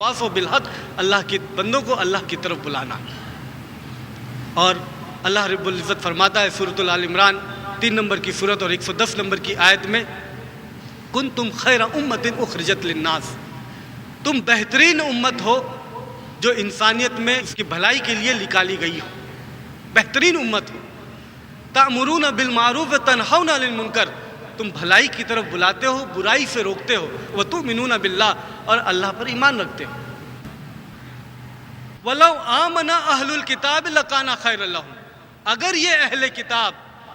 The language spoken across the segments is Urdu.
واف و بالحق، اللہ کے بندوں کو اللہ کی طرف بلانا۔ اور اللہ رب العزت فرماتا ہے سورۃ آل عمران 3 نمبر کی سورت اور 110 نمبر کی آیت میں، کنتم خیر امت اخرجت للناس، تم بہترین امت ہو جو انسانیت میں اس کی بھلائی کے لیے نکالی گئی ہو، بہترین امت ہو۔ تأمرون بالمعروف وتنہون عن المنکر، تم بھلائی کی طرف بلاتے ہو، برائی سے روکتے ہو۔ وتؤمنون باللہ، اور اللہ پر ایمان رکھتے ہو۔ وَلَوْ آمَنَ أَهْلُ الْكِتَابِ لَكَانَ خَيْرًا لَهُمْ، اگر یہ اہل کتاب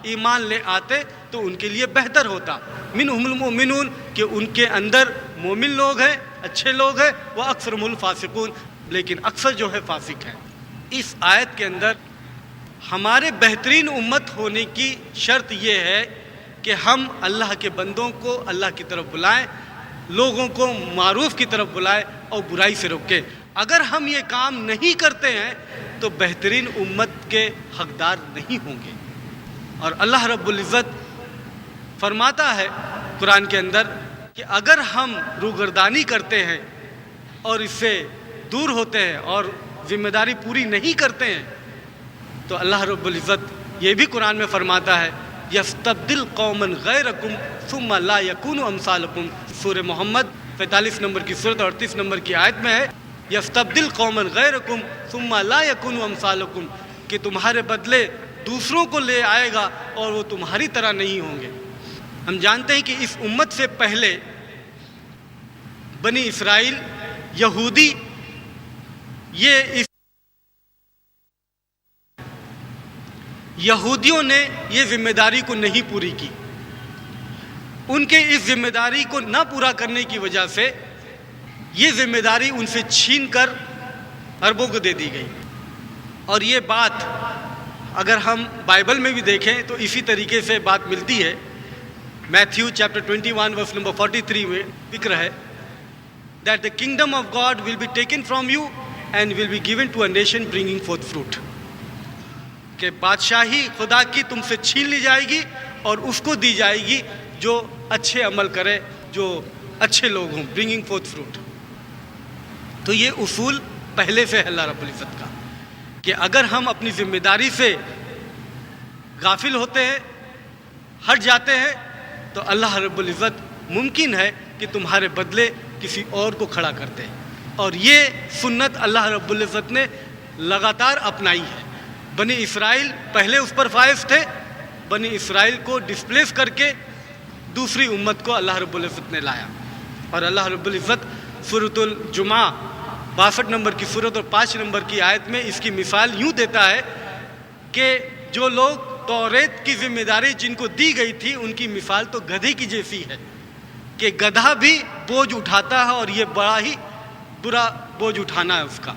ایمان لے آتے تو ان کے لیے بہتر ہوتا۔ مِنْهُمُ الْمُؤْمِنُونَ، کہ ان کے اندر مومن لوگ ہیں، اچھے لوگ ہیں، وَأَكْثَرُهُمُ الْفَاسِقُونَ، لیکن اکثر جو ہے فاسق ہیں۔ اس آیت کے اندر ہمارے بہترین امت ہونے کی شرط یہ ہے کہ ہم اللہ کے بندوں کو اللہ کی طرف بلائیں، لوگوں کو معروف کی طرف بلائیں اور برائی سے روکیں۔ اگر ہم یہ کام نہیں کرتے ہیں تو بہترین امت کے حقدار نہیں ہوں گے۔ اور اللہ رب العزت فرماتا ہے قرآن کے اندر کہ اگر ہم روگردانی کرتے ہیں اور اس سے دور ہوتے ہیں اور ذمہ داری پوری نہیں کرتے ہیں تو اللہ رب العزت یہ بھی قرآن میں فرماتا ہے، یستبدل قوما غیرکم ثم لا یکونوا امثالکم۔ سورہ محمد 45 نمبر کی سورت اور 38 نمبر کی آیت میں ہے، یستبدل قوما غیرکم ثم لا یکونوا امثالکم، کہ تمہارے بدلے دوسروں کو لے آئے گا اور وہ تمہاری طرح نہیں ہوں گے۔ ہم جانتے ہیں کہ اس امت سے پہلے بنی اسرائیل، یہودی، یہودیوں نے یہ ذمہ داری کو نہیں پوری کی۔ ان کے اس ذمہ داری کو نہ پورا کرنے کی وجہ سے یہ ذمہ داری ان سے چھین کر عربوں کو دے دی گئی۔ اور یہ بات اگر ہم بائبل میں بھی دیکھیں تو اسی طریقے سے بات ملتی ہے۔ میتھیو چیپٹر 21 ورس نمبر 43 میں ذکر ہے that the kingdom of God will be taken from you and will be given to a nation bringing forth fruit، کہ بادشاہی خدا کی تم سے چھین لی جائے گی اور اس کو دی جائے گی جو اچھے عمل کرے، جو اچھے لوگ ہوں، برنگنگ فورتھ فروٹ۔ تو یہ اصول پہلے سے ہے اللہ رب العزت کا، کہ اگر ہم اپنی ذمہ داری سے غافل ہوتے ہیں، ہٹ جاتے ہیں، تو اللہ رب العزت ممکن ہے کہ تمہارے بدلے کسی اور کو کھڑا کرتے ہیں۔ اور یہ سنت اللہ رب العزت نے لگاتار اپنائی ہے۔ بنی اسرائیل پہلے اس پر فائز تھے، بنی اسرائیل کو ڈسپلیس کر کے دوسری امت کو اللہ رب العزت نے لایا۔ اور اللہ رب العزت سورۃ الجمعہ 62 نمبر کی سورت اور 5 نمبر کی آیت میں اس کی مثال یوں دیتا ہے کہ جو لوگ توریت کی ذمہ داری جن کو دی گئی تھی ان کی مثال تو گدھے کی جیسی ہے، کہ گدھا بھی بوجھ اٹھاتا ہے اور یہ بڑا ہی برا بوجھ اٹھانا ہے اس کا،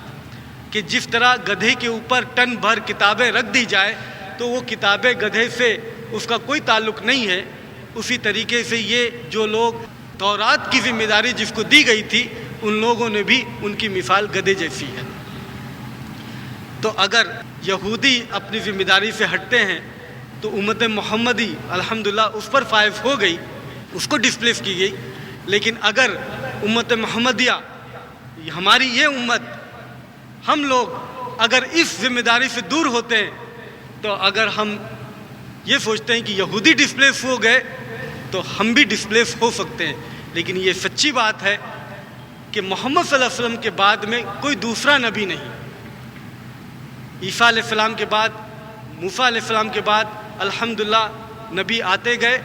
کہ جس طرح گدھے کے اوپر ٹن بھر کتابیں رکھ دی جائے تو وہ کتابیں گدھے سے اس کا کوئی تعلق نہیں ہے، اسی طریقے سے یہ جو لوگ تورات کی ذمہ داری جس کو دی گئی تھی ان لوگوں نے بھی ان کی مثال گدھے جیسی ہے۔ تو اگر یہودی اپنی ذمہ داری سے ہٹتے ہیں تو امت محمدی الحمدللہ اس پر فائز ہو گئی، اس کو ڈسپلیس کی گئی۔ لیکن اگر امت محمدیہ، ہماری یہ امت، ہم لوگ اگر اس ذمہ داری سے دور ہوتے ہیں تو اگر ہم یہ سوچتے ہیں کہ یہودی ڈسپلیس ہو گئے تو ہم بھی ڈسپلیس ہو سکتے ہیں، لیکن یہ سچی بات ہے کہ محمد صلی اللہ علیہ وسلم کے بعد میں کوئی دوسرا نبی نہیں۔ عیسیٰ علیہ السلام کے بعد، موسیٰ علیہ السلام کے بعد الحمدللہ نبی آتے گئے،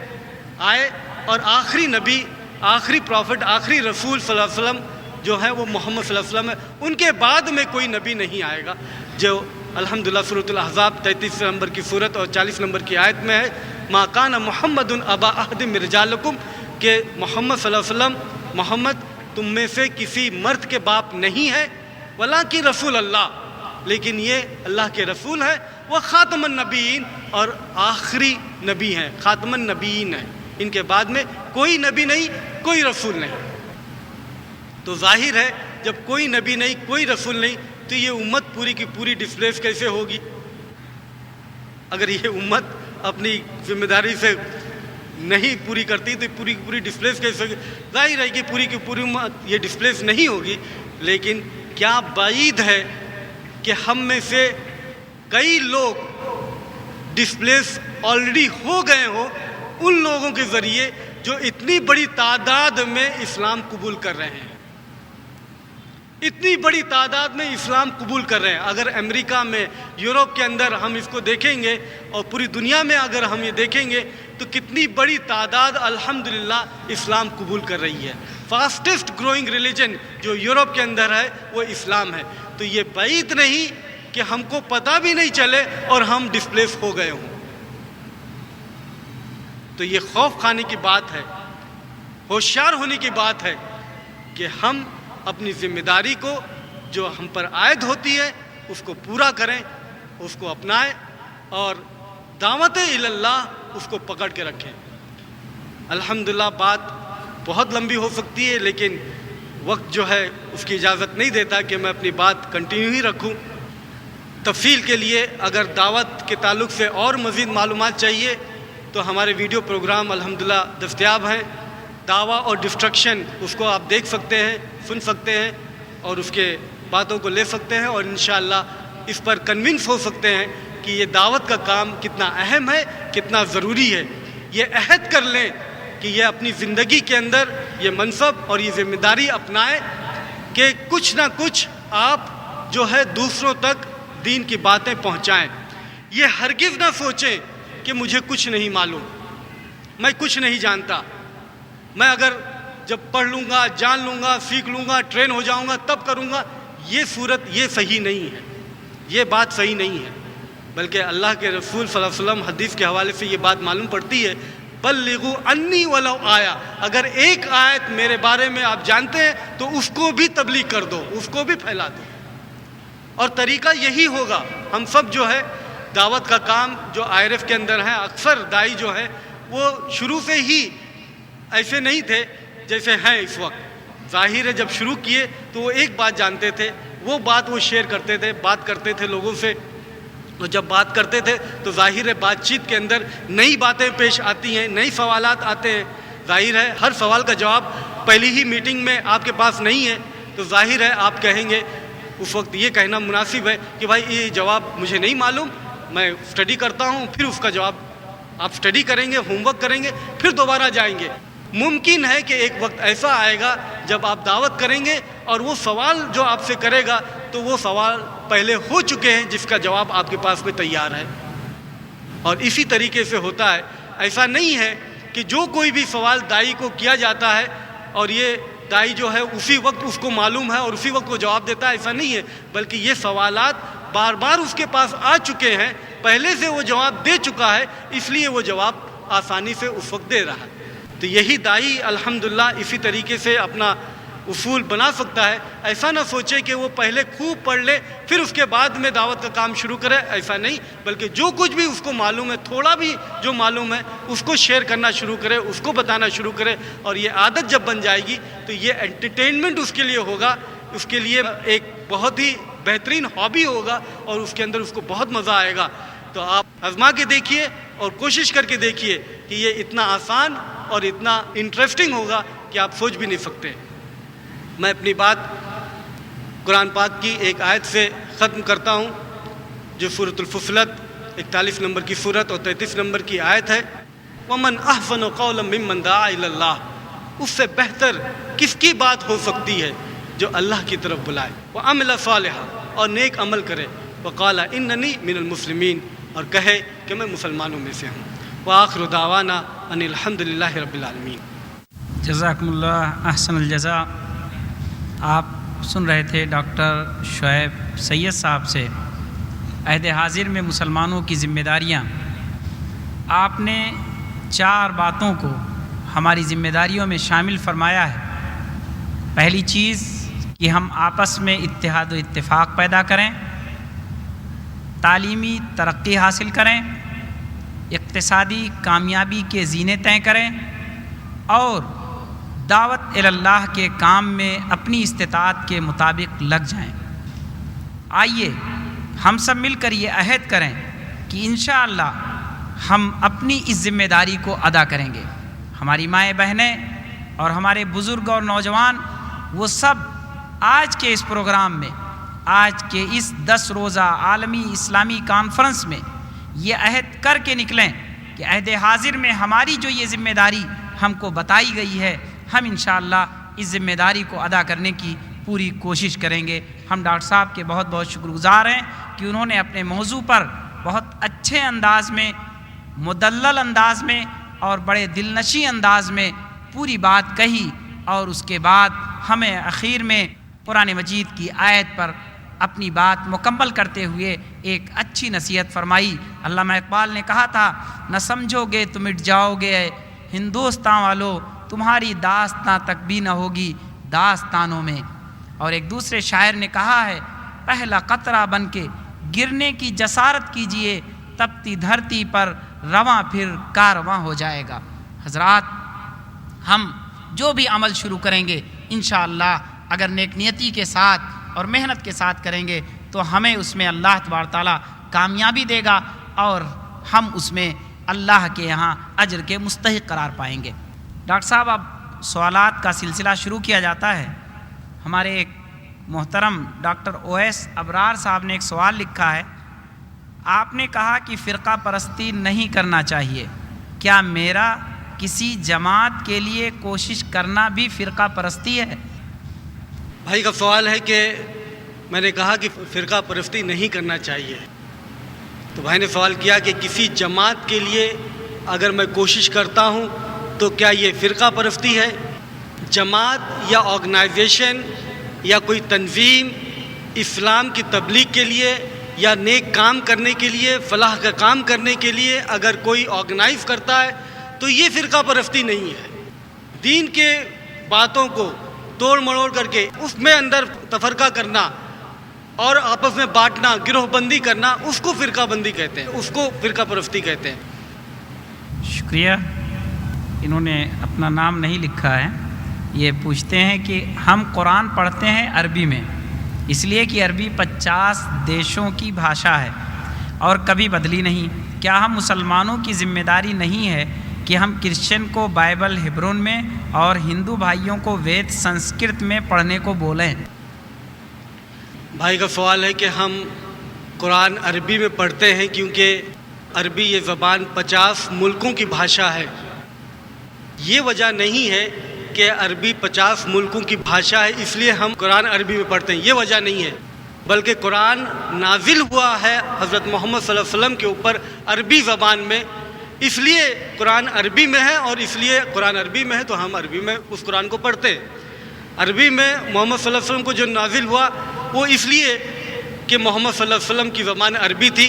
آئے، اور آخری نبی، آخری پروفٹ، آخری رسول صلی اللہ علیہ وسلم جو ہے وہ محمد صلی اللہ علیہ وسلم ہے۔ ان کے بعد میں کوئی نبی نہیں آئے گا، جو الحمدللہ سورۃ الاحزاب 33 نمبر کی سورت اور 40 نمبر کی آیت میں ہے، ما کان محمد ابا احد من رجالکم، کہ محمد صلی اللہ علیہ وسلم، محمد تم میں سے کسی مرد کے باپ نہیں ہے، ولکن رسول اللہ، لیکن یہ اللہ کے رسول ہے، وہ خاتم النبیین، اور آخری نبی ہیں، خاتم النبیین ہیں، ان کے بعد میں کوئی نبی نہیں، کوئی رسول نہیں۔ تو ظاہر ہے جب کوئی نبی نہیں، کوئی رسول نہیں، تو یہ امت پوری کی پوری ڈسپلیس کیسے ہوگی؟ اگر یہ امت اپنی ذمہ داری سے نہیں پوری کرتی تو پوری کی پوری ڈسپلیس کیسے ہوگی؟ ظاہر ہے کہ پوری کی پوری امت یہ ڈسپلیس نہیں ہوگی، لیکن کیا بعید ہے کہ ہم میں سے کئی لوگ ڈسپلیس آلریڈی ہو گئے ہوں ان لوگوں کے ذریعے جو اتنی بڑی تعداد میں اسلام قبول کر رہے ہیں، اتنی بڑی تعداد میں اسلام قبول کر رہے ہیں۔ اگر امریکہ میں، یورپ کے اندر ہم اس کو دیکھیں گے اور پوری دنیا میں اگر ہم یہ دیکھیں گے تو کتنی بڑی تعداد الحمدللہ اسلام قبول کر رہی ہے۔ فاسٹسٹ گروئنگ ریلیجن جو یورپ کے اندر ہے وہ اسلام ہے۔ تو یہ بعید نہیں کہ ہم کو پتہ بھی نہیں چلے اور ہم ڈسپلیس ہو گئے ہوں۔ تو یہ خوف کھانے کی بات ہے، ہوشیار ہونے کی بات ہے کہ ہم اپنی ذمہ داری کو جو ہم پر عائد ہوتی ہے اس کو پورا کریں، اس کو اپنائیں اور دعوت اللہ اس کو پکڑ کے رکھیں۔ الحمدللہ بات بہت لمبی ہو سکتی ہے، لیکن وقت جو ہے اس کی اجازت نہیں دیتا کہ میں اپنی بات کنٹینیو ہی رکھوں۔ تفصیل کے لیے اگر دعوت کے تعلق سے اور مزید معلومات چاہیے تو ہمارے ویڈیو پروگرام الحمدللہ دستیاب ہیں۔ دعویٰ اور ڈسٹرکشن اس کو آپ دیکھ سکتے ہیں، سن سکتے ہیں اور اس کے باتوں کو لے سکتے ہیں، اور انشاءاللہ اس پر کنونس ہو سکتے ہیں کہ یہ دعوت کا کام کتنا اہم ہے، کتنا ضروری ہے۔ یہ عہد کر لیں کہ یہ اپنی زندگی کے اندر یہ منصب اور یہ ذمہ داری اپنائیں کہ کچھ نہ کچھ آپ جو ہے دوسروں تک دین کی باتیں پہنچائیں۔ یہ ہرگز نہ سوچیں کہ مجھے کچھ نہیں معلوم، میں کچھ نہیں جانتا، میں اگر جب پڑھ لوں گا، جان لوں گا، سیکھ لوں گا، ٹرین ہو جاؤں گا تب کروں گا۔ یہ صورت یہ صحیح نہیں ہے، یہ بات صحیح نہیں ہے، بلکہ اللہ کے رسول صلی اللہ علیہ وسلم حدیث کے حوالے سے یہ بات معلوم پڑتی ہے، بلغوا انی ولو آیا، اگر ایک آیت میرے بارے میں آپ جانتے ہیں تو اس کو بھی تبلیغ کر دو، اس کو بھی پھیلا دو۔ اور طریقہ یہی ہوگا۔ ہم سب جو ہے دعوت کا کام جو IRF کے اندر ہیں، اکثر دائی جو ہے وہ شروع سے ہی ایسے نہیں تھے جیسے ہیں اس وقت۔ ظاہر ہے جب شروع کیے تو وہ ایک بات جانتے تھے، وہ بات وہ شیئر کرتے تھے، بات کرتے تھے لوگوں سے، اور جب بات کرتے تھے تو ظاہر ہے بات چیت کے اندر نئی باتیں پیش آتی ہیں، نئی سوالات آتے ہیں۔ ظاہر ہے ہر سوال کا جواب پہلی ہی میٹنگ میں آپ کے پاس نہیں ہے، تو ظاہر ہے آپ کہیں گے، اس وقت یہ کہنا مناسب ہے کہ بھائی یہ جواب مجھے نہیں معلوم، میں اسٹڈی کرتا ہوں، پھر اس کا جواب آپ اسٹڈی کریں گے، ہوم ورک کریں گے، پھر دوبارہ جائیں گے۔ ممکن ہے کہ ایک وقت ایسا آئے گا جب آپ دعوت کریں گے اور وہ سوال جو آپ سے کرے گا تو وہ سوال پہلے ہو چکے ہیں جس کا جواب آپ کے پاس میں تیار ہے۔ اور اسی طریقے سے ہوتا ہے، ایسا نہیں ہے کہ جو کوئی بھی سوال دائی کو کیا جاتا ہے اور یہ دائی جو ہے اسی وقت اس کو معلوم ہے اور اسی وقت وہ جواب دیتا ہے، ایسا نہیں ہے، بلکہ یہ سوالات بار بار اس کے پاس آ چکے ہیں، پہلے سے وہ جواب دے چکا ہے، اس لیے وہ جواب آسانی سے اس وقت دے رہا ہے۔ تو یہی دائی الحمدللہ اسی طریقے سے اپنا اصول بنا سکتا ہے۔ ایسا نہ سوچے کہ وہ پہلے خوب پڑھ لے پھر اس کے بعد میں دعوت کا کام شروع کرے، ایسا نہیں، بلکہ جو کچھ بھی اس کو معلوم ہے، تھوڑا بھی جو معلوم ہے اس کو شیئر کرنا شروع کرے، اس کو بتانا شروع کرے، اور یہ عادت جب بن جائے گی تو یہ انٹرٹینمنٹ اس کے لیے ہوگا، اس کے لیے ایک بہت ہی بہترین ہابی ہوگا اور اس کے اندر اس کو بہت مزہ آئے گا۔ تو آپ آزما کے دیکھیے اور کوشش کر کے دیکھیے کہ یہ اتنا آسان اور اتنا انٹرسٹنگ ہوگا کہ آپ سوچ بھی نہیں سکتے۔ میں اپنی بات قرآن پاک کی ایک آیت سے ختم کرتا ہوں جو سورۃ الفصلت 41 نمبر کی سورت اور 33 نمبر کی آیت ہے، وَمَنْ أَحْسَنُ قَوْلًا مِّمَّنْ دَعَا إِلَى اللَّهِ، اس سے بہتر کس کی بات ہو سکتی ہے جو اللہ کی طرف بلائے، وَعَمِلَ صَالِحًا، اور نیک عمل کرے، وَقَالَ إِنَّنِي مِنَ الْمُسْلِمِينَ، اور کہے کہ میں مسلمانوں میں سے ہوں۔ وآخر دعوانا ان الحمد للہ رب العالمین۔ جزاکم اللہ احسن الجزاء۔ آپ سن رہے تھے ڈاکٹر شعیب سید صاحب سے عہد حاضر میں مسلمانوں کی ذمہ داریاں۔ آپ نے 4 باتوں کو ہماری ذمہ داریوں میں شامل فرمایا ہے۔ پہلی چیز کہ ہم آپس میں اتحاد و اتفاق پیدا کریں، تعلیمی ترقی حاصل کریں، اقتصادی کامیابی کے زینے طے کریں، اور دعوت اللہ کے کام میں اپنی استطاعت کے مطابق لگ جائیں۔ آئیے ہم سب مل کر یہ عہد کریں کہ انشاءاللہ ہم اپنی اس ذمہ داری کو ادا کریں گے۔ ہماری مائیں بہنیں اور ہمارے بزرگ اور نوجوان وہ سب آج کے اس پروگرام میں، آج کے اس 10 روزہ عالمی اسلامی کانفرنس میں یہ عہد کر کے نکلیں کہ عہد حاضر میں ہماری جو یہ ذمہ داری ہم کو بتائی گئی ہے، ہم انشاءاللہ اس ذمہ داری کو ادا کرنے کی پوری کوشش کریں گے۔ ہم ڈاکٹر صاحب کے بہت بہت شکر گزار ہیں کہ انہوں نے اپنے موضوع پر بہت اچھے انداز میں، مدلل انداز میں اور بڑے دلنشیں انداز میں پوری بات کہی، اور اس کے بعد ہمیں اخیر میں قرآن مجید کی آیت پر اپنی بات مکمل کرتے ہوئے ایک اچھی نصیحت فرمائی۔ علامہ اقبال نے کہا تھا، نہ سمجھو گے تو مٹ جاؤ گے ہندوستان والو، تمہاری داستاں تک بھی نہ ہوگی داستانوں میں۔ اور ایک دوسرے شاعر نے کہا ہے، پہلا قطرہ بن کے گرنے کی جسارت کیجئے، تپتی دھرتی پر رواں پھر کارواں ہو جائے گا۔ حضرات، ہم جو بھی عمل شروع کریں گے انشاءاللہ اگر نیک نیتی کے ساتھ اور محنت کے ساتھ کریں گے تو ہمیں اس میں اللہ تبارک تعالیٰ کامیابی دے گا، اور ہم اس میں اللہ کے یہاں اجر کے مستحق قرار پائیں گے۔ ڈاکٹر صاحب، اب سوالات کا سلسلہ شروع کیا جاتا ہے۔ ہمارے ایک محترم ڈاکٹر اویس ابرار صاحب نے ایک سوال لکھا ہے، آپ نے کہا کہ فرقہ پرستی نہیں کرنا چاہیے، کیا میرا کسی جماعت کے لیے کوشش کرنا بھی فرقہ پرستی ہے؟ بھائی کا سوال ہے کہ میں نے کہا کہ فرقہ پرستی نہیں کرنا چاہیے، تو بھائی نے سوال کیا کہ کسی جماعت کے لیے اگر میں کوشش کرتا ہوں تو کیا یہ فرقہ پرستی ہے؟ جماعت یا آرگنائزیشن یا کوئی تنظیم اسلام کی تبلیغ کے لیے یا نیک کام کرنے کے لیے، فلاح کا کام کرنے کے لیے اگر کوئی آرگنائز کرتا ہے تو یہ فرقہ پرستی نہیں ہے۔ دین کے باتوں کو توڑ مڑوڑ کر کے اس میں اندر تفرقہ کرنا اور آپس میں بانٹنا، گروہ بندی کرنا، اس کو فرقہ بندی کہتے ہیں، اس کو فرقہ پرستی کہتے ہیں۔ شکریہ۔ انہوں نے اپنا نام نہیں لکھا ہے، یہ پوچھتے ہیں کہ ہم قرآن پڑھتے ہیں عربی میں، اس لیے کہ عربی 50 دیشوں کی بھاشا ہے اور کبھی بدلی نہیں، کیا ہم مسلمانوں کی ذمہ داری نہیں ہے کہ ہم کرسچن کو بائبل ہبرون میں اور ہندو بھائیوں کو وید سنسکرت میں پڑھنے کو بولیں؟ بھائی کا سوال ہے کہ ہم قرآن عربی میں پڑھتے ہیں کیونکہ عربی یہ زبان 50 ملکوں کی بھاشا ہے۔ یہ وجہ نہیں ہے کہ عربی 50 ملکوں کی بھاشا ہے اس لیے ہم قرآن عربی میں پڑھتے ہیں، یہ وجہ نہیں ہے، بلکہ قرآن نازل ہوا ہے حضرت محمد صلی اللہ علیہ وسلم کے اوپر عربی زبان میں، اس لیے قرآن عربی میں ہے، اور اس لیے قرآن عربی میں ہے تو ہم عربی میں اس قرآن کو پڑھتے ہیں۔ عربی میں محمد صلی اللہ علیہ وسلم کو جو نازل ہوا وہ اس لیے کہ محمد صلی اللہ علیہ وسلم کی زبان عربی تھی۔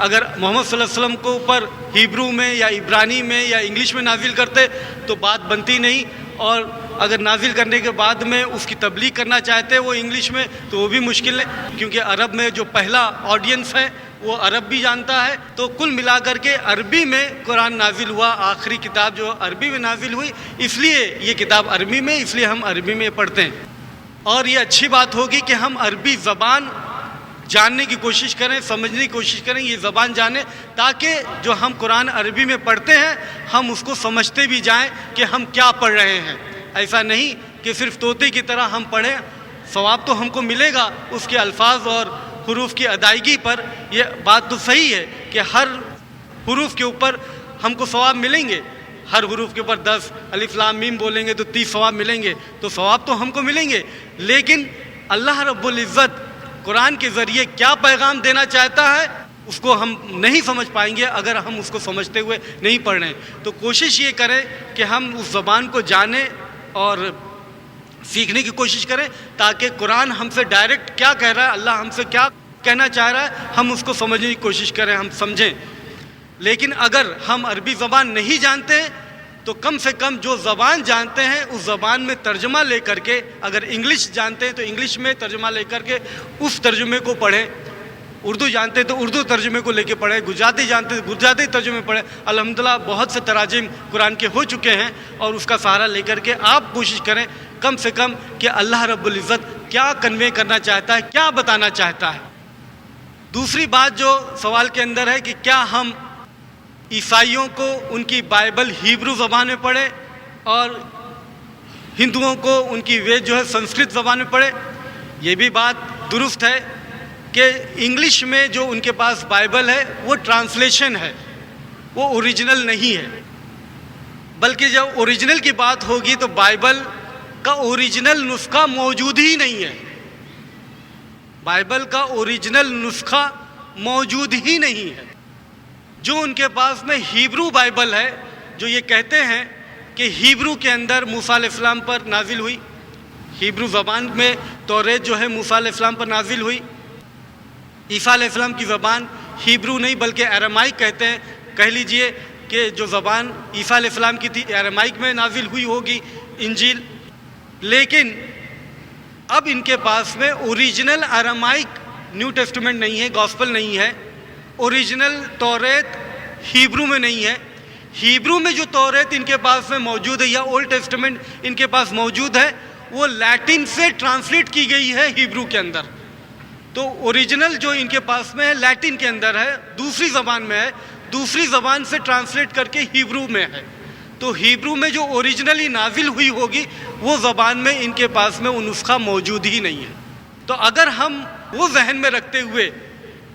اگر محمد صلی اللہ علیہ وسلم کو اوپر ہیبرو میں یا عبرانی میں یا انگلش میں نازل کرتے تو بات بنتی نہیں، اور اگر نازل کرنے کے بعد میں اس کی تبلیغ کرنا چاہتے وہ انگلش میں تو وہ بھی مشکل ہے، کیونکہ عرب میں جو پہلا آڈینس ہے وہ عرب بھی جانتا ہے۔ تو کل ملا کر کے عربی میں قرآن نازل ہوا، آخری کتاب جو عربی میں نازل ہوئی، اس لیے یہ کتاب عربی میں، اس لیے ہم عربی میں پڑھتے ہیں۔ اور یہ اچھی بات ہوگی کہ ہم عربی زبان جاننے کی کوشش کریں، سمجھنے کی کوشش کریں، یہ زبان جانیں، تاکہ جو ہم قرآن عربی میں پڑھتے ہیں ہم اس کو سمجھتے بھی جائیں کہ ہم کیا پڑھ رہے ہیں۔ ایسا نہیں کہ صرف طوطے کی طرح ہم پڑھیں، ثواب تو ہم کو ملے گا اس کے الفاظ اور حروف کی ادائیگی پر، یہ بات تو صحیح ہے کہ ہر حروف کے اوپر ہم کو ثواب ملیں گے، ہر حروف کے اوپر 10 الف لام میم بولیں گے تو 30 ثواب ملیں گے، تو ثواب تو ہم کو ملیں گے، لیکن اللہ رب العزت قرآن کے ذریعے کیا پیغام دینا چاہتا ہے اس کو ہم نہیں سمجھ پائیں گے اگر ہم اس کو سمجھتے ہوئے نہیں پڑھ رہے ہیں۔ تو کوشش یہ کریں کہ ہم اس زبان کو جانیں اور سیکھنے کی کوشش کریں، تاکہ قرآن ہم سے ڈائریکٹ کیا کہہ رہا ہے، اللہ ہم سے کیا کہنا چاہ رہا ہے، ہم اس کو سمجھنے کی کوشش کریں، ہم سمجھیں۔ لیکن اگر ہم عربی زبان نہیں جانتے تو کم سے کم جو زبان جانتے ہیں اس زبان میں ترجمہ لے کر کے، اگر انگلش جانتے ہیں تو انگلش میں ترجمہ لے کر کے اس ترجمے کو پڑھیں، اردو جانتے تو اردو ترجمے کو لے کے پڑھیں، گجراتی جانتے تو گجراتی ترجمے پڑھیں۔ الحمدللہ بہت سے تراجم قرآن کے ہو چکے ہیں، اور اس کا سہارا لے کر کے آپ کوشش کریں کم سے کم کہ اللہ رب العزت کیا کنوے کرنا چاہتا ہے، کیا بتانا چاہتا ہے۔ دوسری بات جو سوال کے اندر ہے کہ کیا ہم عیسائیوں کو ان کی بائبل ہیبرو زبان میں پڑھیں اور ہندوؤں کو ان کی وید جو ہے سنسکرت زبان میں پڑھیں؟ یہ بھی بات درست ہے کہ انگلش میں جو ان کے پاس بائبل ہے وہ ٹرانسلیشن ہے، وہ اوریجنل نہیں ہے، بلکہ جب اوریجنل کی بات ہوگی تو بائبل کا اوریجنل نسخہ موجود ہی نہیں ہے، بائبل کا اوریجنل نسخہ موجود ہی نہیں ہے۔ جو ان کے پاس میں ہیبرو بائبل ہے، جو یہ کہتے ہیں کہ ہیبرو کے اندر موسیٰ علیہ السلام پر نازل ہوئی، ہیبرو زبان میں توریت جو ہے موسیٰ علیہ السلام پر نازل ہوئی، عیسیٰ علیہ السلام کی زبان ہیبرو نہیں بلکہ ایرامائک کہتے ہیں، کہہ لیجئے کہ جو زبان عیسیٰ علیہ السلام کی تھی ایرامائک میں نازل ہوئی ہوگی انجیل، لیکن اب ان کے پاس میں اوریجنل ایرامائک نیو ٹیسٹمنٹ نہیں ہے، گاسپل نہیں ہے، اوریجنل توریت ہیبرو میں نہیں ہے۔ ہیبرو میں جو توریت ان کے پاس میں موجود ہے یا اولڈ ٹیسٹمنٹ ان کے پاس موجود ہے وہ لیٹن سے ٹرانسلیٹ کی گئی ہے ہیبرو کے اندر، تو اوریجنل جو ان کے پاس میں ہے لیٹن کے اندر ہے، دوسری زبان میں ہے، دوسری زبان سے ٹرانسلیٹ کر کے ہیبرو میں ہے، تو ہیبرو میں جو اوریجنلی نازل ہوئی ہوگی وہ زبان میں ان کے پاس میں وہ نسخہ موجود ہی نہیں ہے۔ تو اگر ہم وہ ذہن میں رکھتے ہوئے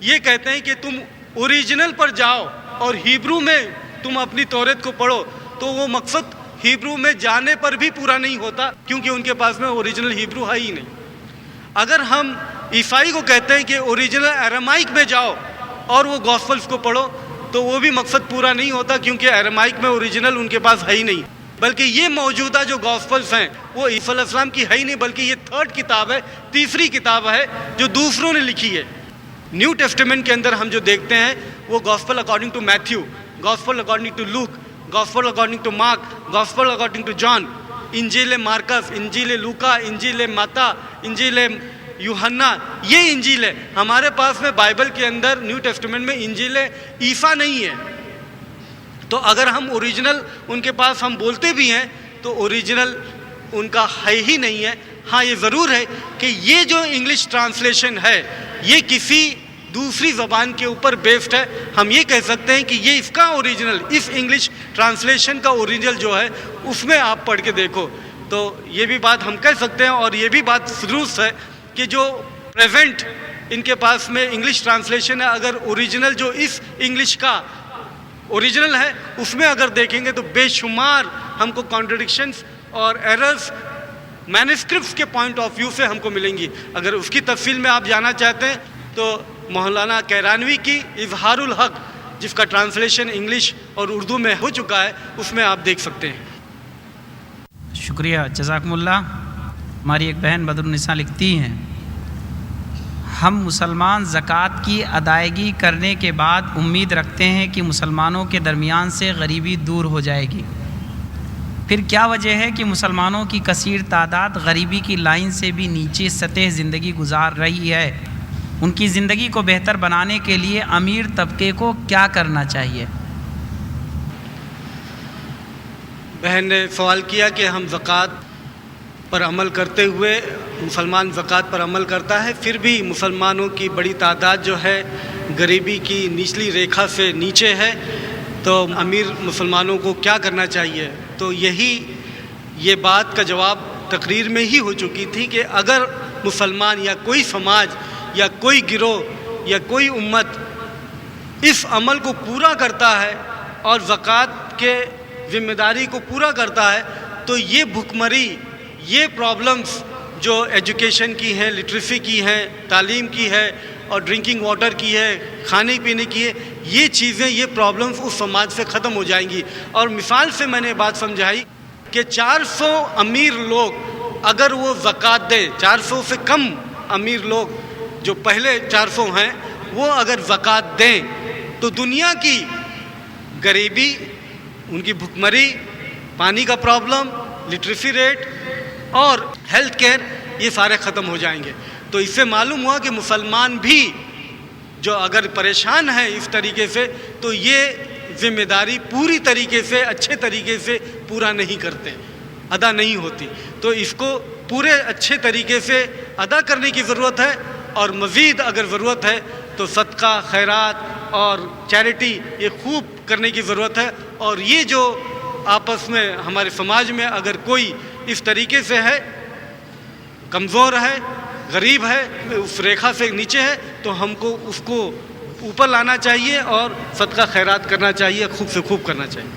یہ کہتے ہیں کہ تم اوریجنل پر جاؤ اور ہیبرو میں تم اپنی توریت کو پڑھو، تو وہ مقصد ہیبرو میں جانے پر بھی پورا نہیں ہوتا، کیونکہ ان کے پاس میں اوریجنل ہیبرو ہے ہی نہیں۔ اگر ہم عیسائی کو کہتے ہیں کہ اوریجنل ایرامائک میں جاؤ اور وہ گاسپلز کو پڑھو، تو وہ بھی مقصد پورا نہیں ہوتا، کیونکہ ایرامائک میں اوریجنل ان کے پاس ہے ہی نہیں، بلکہ یہ موجودہ جو گاسپلز ہیں وہ عیسیٰ علیہ السلام کی ہے ہی نہیں، بلکہ یہ تھرڈ کتاب ہے، تیسری کتاب ہے جو دوسروں نے لکھی ہے۔ نیو ٹیسٹمنٹ کے اندر ہم جو دیکھتے ہیں وہ gospel according to Matthew, gospel according to Luke, gospel according to Mark, gospel according to John, انجیل مارکس، انجیل لوکا، انجیل متا، انجیل یوحنا، یہ انجیل ہے۔ ہمارے پاس میں بائبل کے اندر نیو ٹیسٹمنٹ میں انجیل عیسیٰ نہیں ہے، تو اگر ہم اوریجنل ان کے پاس ہم بولتے بھی ہیں تو اوریجنل ان کا ہے ہی نہیں ہے۔ ہاں یہ ضرور ہے کہ یہ جو انگلش ٹرانسلیشن ہے یہ کسی دوسری زبان کے اوپر بیسڈ ہے، ہم یہ کہہ سکتے ہیں کہ یہ اس کا اوریجنل، اس انگلش ٹرانسلیشن کا اوریجنل جو ہے اس میں آپ پڑھ کے دیکھو، تو یہ بھی بات ہم کہہ سکتے ہیں، اور یہ بھی بات درست ہے کہ جو پریزنٹ ان کے پاس میں انگلش ٹرانسلیشن ہے، اگر اوریجنل جو اس انگلش کا اوریجنل ہے اس میں اگر دیکھیں گے تو بے شمار ہم کو کانٹرڈکشنز اور ایررز مینuscripts کے پوائنٹ آف ویو سے ہم کو ملیں گی۔ اگر اس کی تفصیل میں آپ جانا چاہتے ہیں تو مولانا کیرانوی کی اظہار الحق، جس کا ٹرانسلیشن انگلش اور اردو میں ہو چکا ہے، اس میں آپ دیکھ سکتے ہیں۔ شکریہ، جزاکم اللہ۔ ہماری ایک بہن بدر النساء لکھتی ہیں، ہم مسلمان زکوٰۃ کی ادائیگی کرنے کے بعد امید رکھتے ہیں کہ مسلمانوں کے درمیان سے غریبی دور ہو جائے گی، پھر کیا وجہ ہے کہ مسلمانوں کی کثیر تعداد غریبی کی لائن سے بھی نیچے سطح زندگی گزار رہی ہے؟ ان کی زندگی کو بہتر بنانے کے لیے امیر طبقے کو کیا کرنا چاہیے؟ بہن نے سوال کیا کہ ہم زکوٰۃ پر عمل کرتے ہوئے، مسلمان زکوٰۃ پر عمل کرتا ہے، پھر بھی مسلمانوں کی بڑی تعداد جو ہے غریبی کی نچلی ریکھا سے نیچے ہے، تو امیر مسلمانوں کو کیا کرنا چاہیے؟ تو یہ بات کا جواب تقریر میں ہی ہو چکی تھی کہ اگر مسلمان یا کوئی سماج یا کوئی گروہ یا کوئی امت اس عمل کو پورا کرتا ہے اور زکوٰۃ کے ذمہ داری کو پورا کرتا ہے، تو یہ بھکمری، یہ پرابلمز جو ایجوکیشن کی ہیں، لٹریسی کی ہیں، تعلیم کی ہے اور ڈرنکنگ واٹر کی ہے، کھانے پینے کی ہے، یہ چیزیں، یہ پرابلمز اس سماج سے ختم ہو جائیں گی۔ اور مثال سے میں نے بات سمجھائی کہ 400 امیر لوگ اگر وہ زکوٰۃ دے، 400 سے کم امیر لوگ جو پہلے 400 ہیں وہ اگر زکوٰۃ دیں تو دنیا کی غریبی، ان کی بھکمری، پانی کا پرابلم، لٹریسی ریٹ اور ہیلتھ کیئر، یہ سارے ختم ہو جائیں گے۔ تو اس سے معلوم ہوا کہ مسلمان بھی جو اگر پریشان ہیں اس طریقے سے تو یہ ذمہ داری پوری طریقے سے، اچھے طریقے سے پورا نہیں کرتے، ادا نہیں ہوتی۔ تو اس کو پورے اچھے طریقے سے ادا کرنے کی ضرورت ہے، اور مزید اگر ضرورت ہے تو صدقہ، خیرات اور چیریٹی یہ خوب کرنے کی ضرورت ہے۔ اور یہ جو آپس میں ہمارے سماج میں اگر کوئی اس طریقے سے ہے، کمزور ہے، غریب ہے, اس ریکھا سے نیچے ہے, تو ہم کو اس کو اوپر لانا چاہیے اور صدقہ خیرات کرنا چاہیے, خوب سے خوب کرنا چاہیے.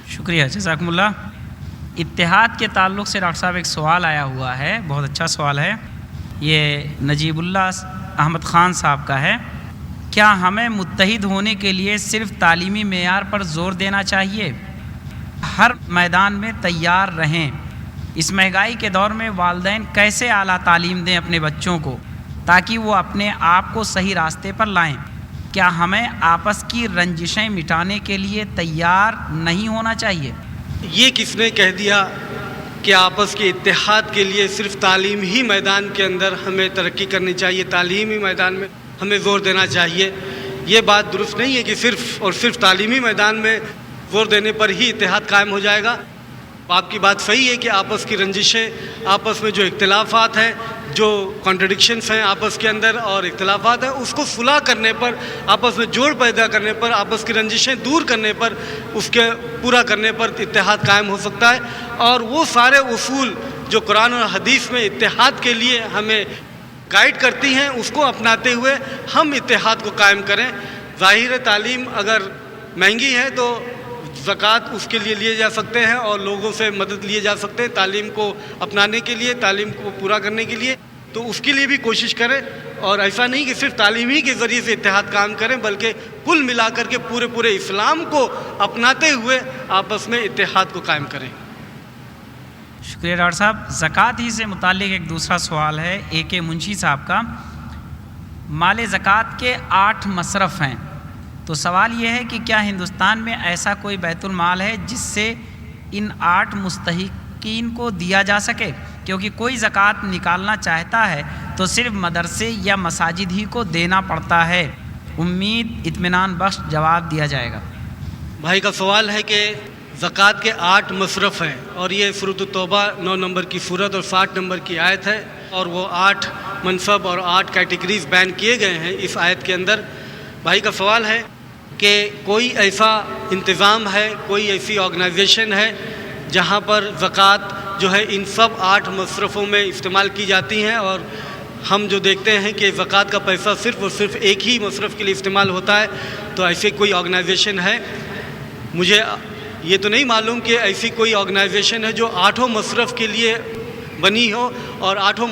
شکریہ, جزاکم اللہ. اتحاد کے تعلق سے ڈاکٹر صاحب ایک سوال آیا ہوا ہے, بہت اچھا سوال ہے. یہ نجیب اللہ احمد خان صاحب کا ہے. کیا ہمیں متحد ہونے کے لیے صرف تعلیمی معیار پر زور دینا چاہیے؟ ہر میدان میں تیار رہیں. اس مہنگائی کے دور میں والدین کیسے اعلیٰ تعلیم دیں اپنے بچوں کو تاکہ وہ اپنے آپ کو صحیح راستے پر لائیں؟ کیا ہمیں آپس کی رنجشیں مٹانے کے لیے تیار نہیں ہونا چاہیے؟ یہ کس نے کہہ دیا کہ آپس کے اتحاد کے لیے صرف تعلیم ہی میدان کے اندر ہمیں ترقی کرنی چاہیے, تعلیمی میدان میں ہمیں زور دینا چاہیے؟ یہ بات درست نہیں ہے کہ صرف اور صرف تعلیمی میدان میں زور دینے پر ہی اتحاد قائم ہو جائے گا. آپ کی بات صحیح ہے کہ آپس کی رنجشیں, آپس میں جو اختلافات ہیں, جو کانٹرڈکشنس ہیں آپس کے اندر اور اختلافات ہیں, اس کو صلح کرنے پر, آپس میں جوڑ پیدا کرنے پر, آپس کی رنجشیں دور کرنے پر, اس کے پورا کرنے پر اتحاد قائم ہو سکتا ہے. اور وہ سارے اصول جو قرآن اور حدیث میں اتحاد کے لیے ہمیں گائیڈ کرتی ہیں, اس کو اپناتے ہوئے ہم اتحاد کو قائم کریں. ظاہر تعلیم اگر مہنگی ہے تو زکوٰۃ اس کے لیے لیے جا سکتے ہیں اور لوگوں سے مدد لیے جا سکتے ہیں تعلیم کو اپنانے کے لیے, تعلیم کو پورا کرنے کے لیے. تو اس کے لیے بھی کوشش کریں, اور ایسا نہیں کہ صرف تعلیم ہی کے ذریعے سے اتحاد قائم کریں, بلکہ کل ملا کر کے پورے اسلام کو اپناتے ہوئے آپس میں اتحاد کو قائم کریں. شکریہ ڈاکٹر صاحب. زکوٰۃ ہی سے متعلق ایک دوسرا سوال ہے اے کے منشی صاحب کا. مال زکوٰۃ کے 8 مصرف ہیں, تو سوال یہ ہے کہ کیا ہندوستان میں ایسا کوئی بیت المال ہے جس سے ان 8 مستحقین کو دیا جا سکے؟ کیونکہ کوئی زکوٰۃ نکالنا چاہتا ہے تو صرف مدرسے یا مساجد ہی کو دینا پڑتا ہے. امید اطمینان بخش جواب دیا جائے گا. بھائی کا سوال ہے کہ زکوٰۃ کے 8 مصرف ہیں, اور یہ سورۃ التوبہ 9 نمبر کی سورت اور 60 نمبر کی آیت ہے, اور وہ 8 منصب اور 8 کیٹیگریز بیان کیے گئے ہیں اس آیت کے اندر. بھائی کا سوال ہے کہ کوئی ایسا انتظام ہے, کوئی ایسی آرگنائزیشن ہے جہاں پر زکوٰۃ جو ہے ان سب 8 مصرفوں میں استعمال کی جاتی ہیں, اور ہم جو دیکھتے ہیں کہ زکوٰۃ کا پیسہ صرف اور صرف ایک ہی مصرف کے لیے استعمال ہوتا ہے. تو ایسی کوئی آرگنائزیشن ہے؟ مجھے یہ تو نہیں معلوم کہ ایسی کوئی آرگنائزیشن ہے جو 8 مصرف کے لیے بنی ہو اور 8